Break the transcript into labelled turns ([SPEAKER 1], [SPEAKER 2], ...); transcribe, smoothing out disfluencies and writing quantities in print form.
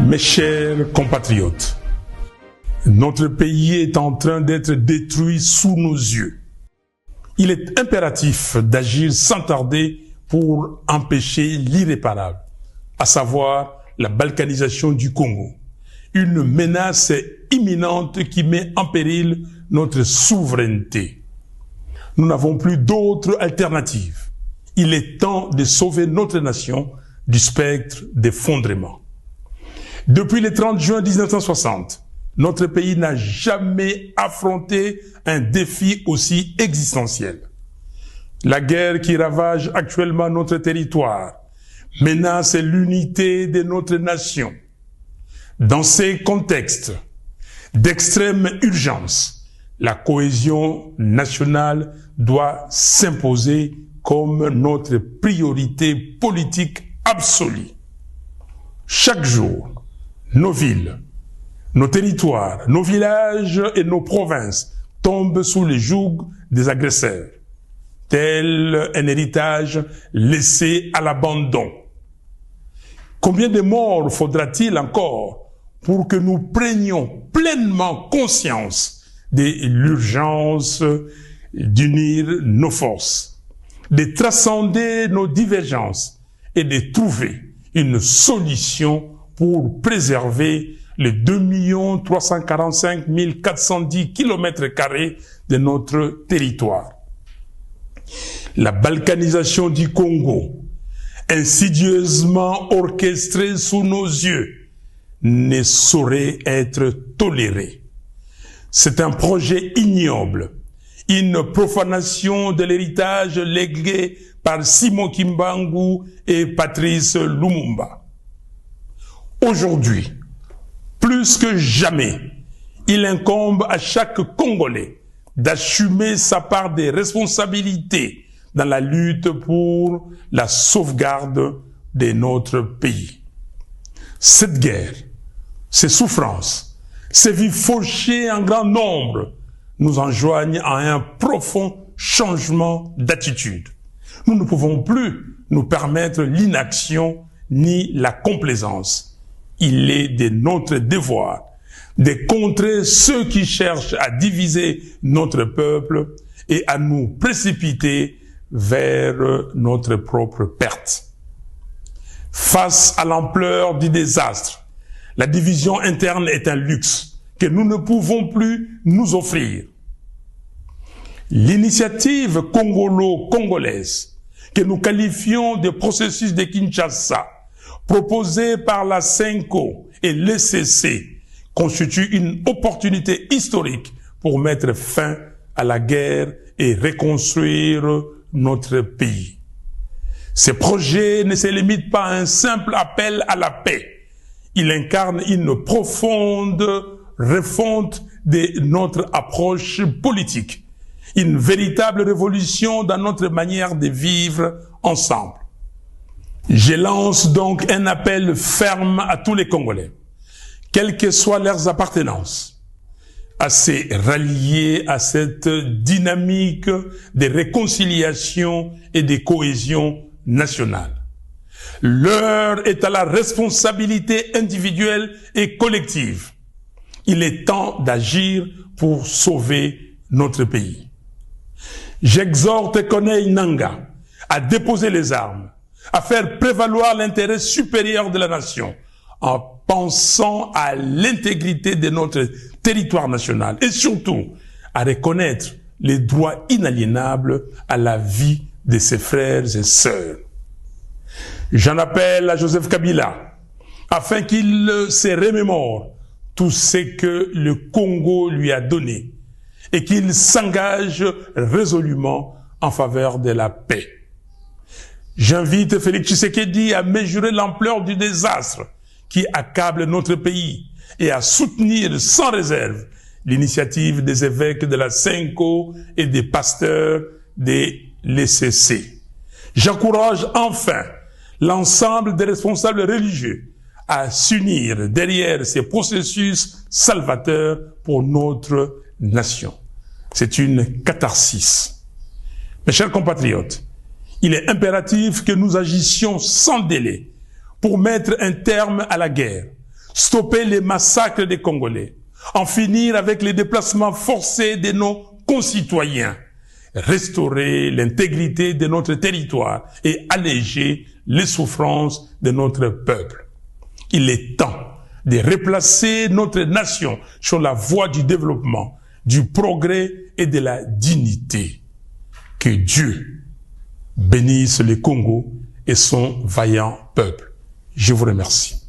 [SPEAKER 1] Mes chers compatriotes, notre pays est en train d'être détruit sous nos yeux. Il est impératif d'agir sans tarder pour empêcher l'irréparable, à savoir la balkanisation du Congo. Une menace imminente qui met en péril notre souveraineté. Nous n'avons plus d'autre alternative. Il est temps de sauver notre nation du spectre d'effondrement. Depuis le 30 juin 1960, notre pays n'a jamais affronté un défi aussi existentiel. La guerre qui ravage actuellement notre territoire menace l'unité de notre nation. Dans ces contextes d'extrême urgence, la cohésion nationale doit s'imposer comme notre priorité politique absolue. Chaque jour, nos villes, nos territoires, nos villages et nos provinces tombent sous le joug des agresseurs, tel un héritage laissé à l'abandon. Combien de morts faudra-t-il encore pour que nous prenions pleinement conscience de l'urgence d'unir nos forces, de transcender nos divergences et de trouver une solution pour préserver les 2 345 410 km² de notre territoire. La balkanisation du Congo, insidieusement orchestrée sous nos yeux, ne saurait être tolérée. C'est un projet ignoble, une profanation de l'héritage légué par Simon Kimbangu et Patrice Lumumba. Aujourd'hui, plus que jamais, il incombe à chaque Congolais d'assumer sa part des responsabilités dans la lutte pour la sauvegarde de notre pays. Cette guerre, ces souffrances, ces vies fauchées en grand nombre nous enjoignent à un profond changement d'attitude. Nous ne pouvons plus nous permettre l'inaction ni la complaisance. Il est de notre devoir de contrer ceux qui cherchent à diviser notre peuple et à nous précipiter vers notre propre perte. Face à l'ampleur du désastre, la division interne est un luxe que nous ne pouvons plus nous offrir. L'initiative congolo-congolaise, que nous qualifions de processus de Kinshasa, proposée par la CENCO et l'ECC, constitue une opportunité historique pour mettre fin à la guerre et reconstruire notre pays. Ce projet ne se limite pas à un simple appel à la paix. Il incarne une profonde refonte de notre approche politique, une véritable révolution dans notre manière de vivre ensemble. Je lance donc un appel ferme à tous les Congolais, quelles que soient leurs appartenances, à se rallier à cette dynamique de réconciliation et de cohésion nationale. L'heure est à la responsabilité individuelle et collective. Il est temps d'agir pour sauver notre pays. J'exhorte Corneille Nangaa à déposer les armes, à faire prévaloir l'intérêt supérieur de la nation, en pensant à l'intégrité de notre territoire national et surtout à reconnaître les droits inaliénables à la vie de ses frères et sœurs. J'en appelle à Joseph Kabila afin qu'il se remémore tout ce que le Congo lui a donné et qu'il s'engage résolument en faveur de la paix. J'invite Félix Tshisekedi à mesurer l'ampleur du désastre qui accable notre pays et à soutenir sans réserve l'initiative des évêques de la CENCO et des pasteurs de l'ECC. J'encourage enfin l'ensemble des responsables religieux à s'unir derrière ces processus salvateurs pour notre nation. C'est une catharsis. Mes chers compatriotes, il est impératif que nous agissions sans délai pour mettre un terme à la guerre, stopper les massacres des Congolais, en finir avec les déplacements forcés de nos concitoyens, restaurer l'intégrité de notre territoire et alléger les souffrances de notre peuple. Il est temps de replacer notre nation sur la voie du développement, du progrès et de la dignité. Que Dieu bénisse le Congo et son vaillant peuple. Je vous remercie.